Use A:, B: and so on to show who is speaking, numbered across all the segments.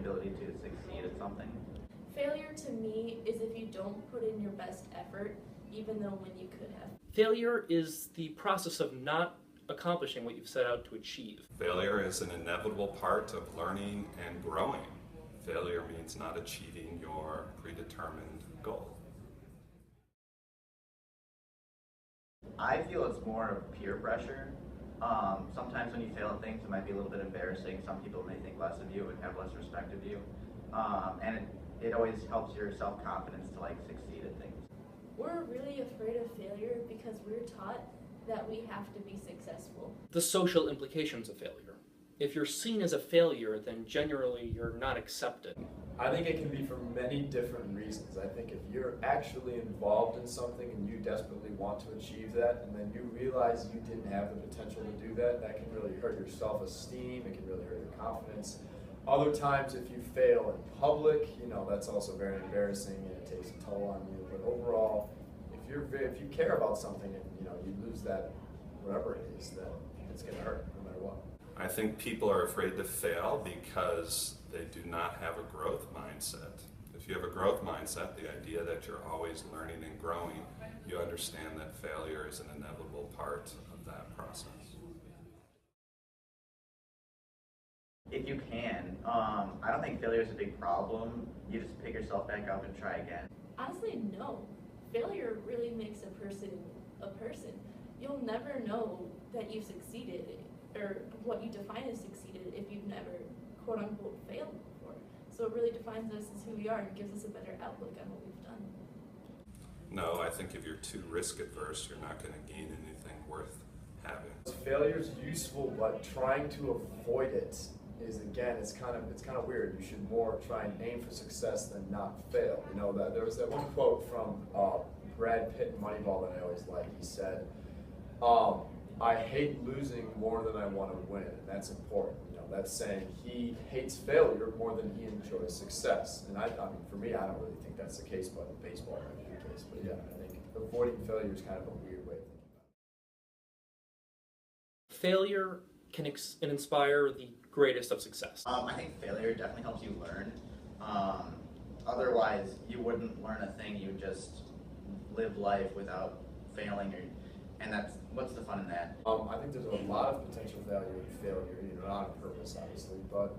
A: ability to succeed at something.
B: Failure to me is if you don't put in your best effort, even though when you could have.
C: Failure is the process of not accomplishing what you've set out to achieve.
D: Failure is an inevitable part of learning and growing. Failure means not achieving your predetermined goal.
A: I feel it's more of peer pressure. Sometimes when you fail at things, it might be a little bit embarrassing. Some people may think less of you and have less respect of you. And it always helps your self-confidence to succeed at things.
B: We're really afraid of failure because we're taught that we have to be successful.
C: The social implications of failure. If you're seen as a failure, then generally you're not accepted.
E: I think it can be for many different reasons. I think if you're actually involved in something and you desperately want to achieve that, and then you realize you didn't have the potential to do that, that can really hurt your self-esteem, it can really hurt your confidence. Other times, if you fail in public, that's also very embarrassing and it takes a toll on you. But overall, if you care about something and you lose that, whatever it is, then it's going to hurt no matter what.
D: I think people are afraid to fail because they do not have a growth mindset. If you have a growth mindset, the idea that you're always learning and growing, you understand that failure is an inevitable part of that process.
A: If you can, I don't think failure is a big problem. You just pick yourself back up and try again.
B: Honestly, no. Failure really makes a person a person. You'll never know that you've succeeded or what you define as succeeded if you've never quote unquote failed before. So it really defines us as who we are and gives us a better outlook on what we've done.
D: No, I think if you're too risk adverse, you're not going to gain anything worth having.
E: Failure is useful, but trying to avoid it is, again, it's kind of weird. You should more try and aim for success than not fail. That there was that one quote from Brad Pitt in Moneyball that I always like. He said, I hate losing more than I want to win, and that's important. That's saying he hates failure more than he enjoys success. And I mean, for me, I don't really think that's the case, but in baseball might be the case. But yeah, I think avoiding failure is kind of a weird way of thinking about it.
C: Failure can inspire the greatest of success.
A: I think failure definitely helps you learn. Otherwise, you wouldn't learn a thing. You would just live life without failing, and what's the fun in that?
E: I think there's a lot of potential value in failure, not on purpose, obviously, but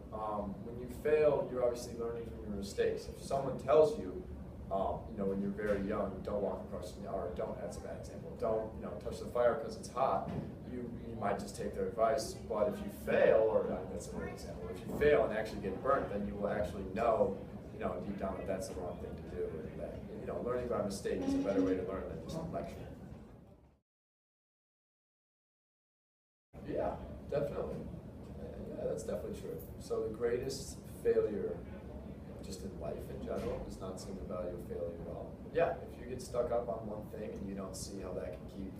E: when you fail, you're obviously learning from your mistakes. If someone tells you, when you're very young, don't walk across the or don't, that's a bad example, don't, touch the fire because it's hot, you might just take their advice, but if you fail, or that's a weird example, if you fail and actually get burnt, then you will actually know, deep down that that's the wrong thing to do, and that, learning by mistake is a better way to learn than just lecture. Yeah, definitely. Yeah, that's definitely true. So the greatest failure, just in life in general, does not seem to value failure at all. Yeah, if you get stuck up on one thing and you don't see how that can keep,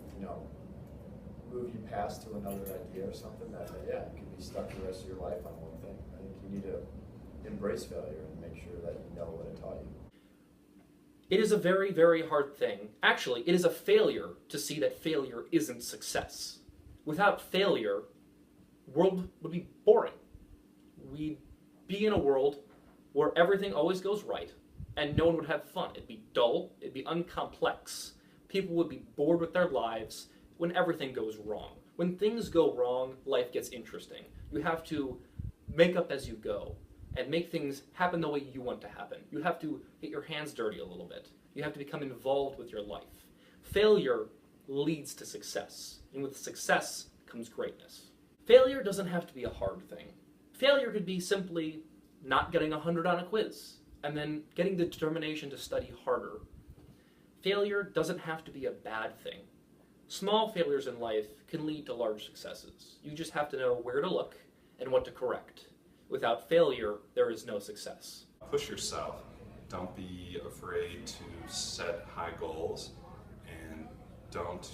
E: move you past to another idea or something, that yeah, you could be stuck the rest of your life on one thing. I think you need to embrace failure and make sure that you know what it taught you.
C: It is a very, very hard thing. Actually, it is a failure to see that failure isn't success. Without failure, the world would be boring. We'd be in a world where everything always goes right, and no one would have fun. It'd be dull, it'd be uncomplex. People would be bored with their lives when everything goes wrong. When things go wrong, life gets interesting. You have to make up as you go and make things happen the way you want to happen. You have to get your hands dirty a little bit. You have to become involved with your life. Failure leads to success, and with success comes greatness. Failure doesn't have to be a hard thing. Failure could be simply not getting 100 on a quiz, and then getting the determination to study harder. Failure doesn't have to be a bad thing. Small failures in life can lead to large successes. You just have to know where to look and what to correct. Without failure, there is no success.
D: Push yourself. Don't be afraid to set high goals, and don't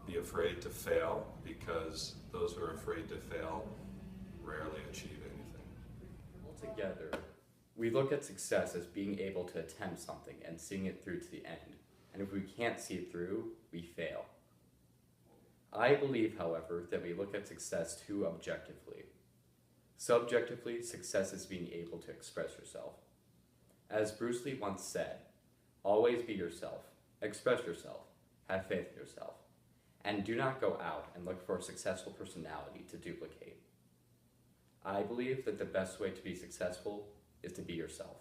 D: be afraid to fail, because those who are afraid to fail rarely achieve anything.
F: Altogether, we look at success as being able to attempt something and seeing it through to the end. And if we can't see it through, we fail. I believe, however, that we look at success too objectively. Subjectively, success is being able to express yourself. As Bruce Lee once said, always be yourself, express yourself, have faith in yourself, and do not go out and look for a successful personality to duplicate. I believe that the best way to be successful is to be yourself.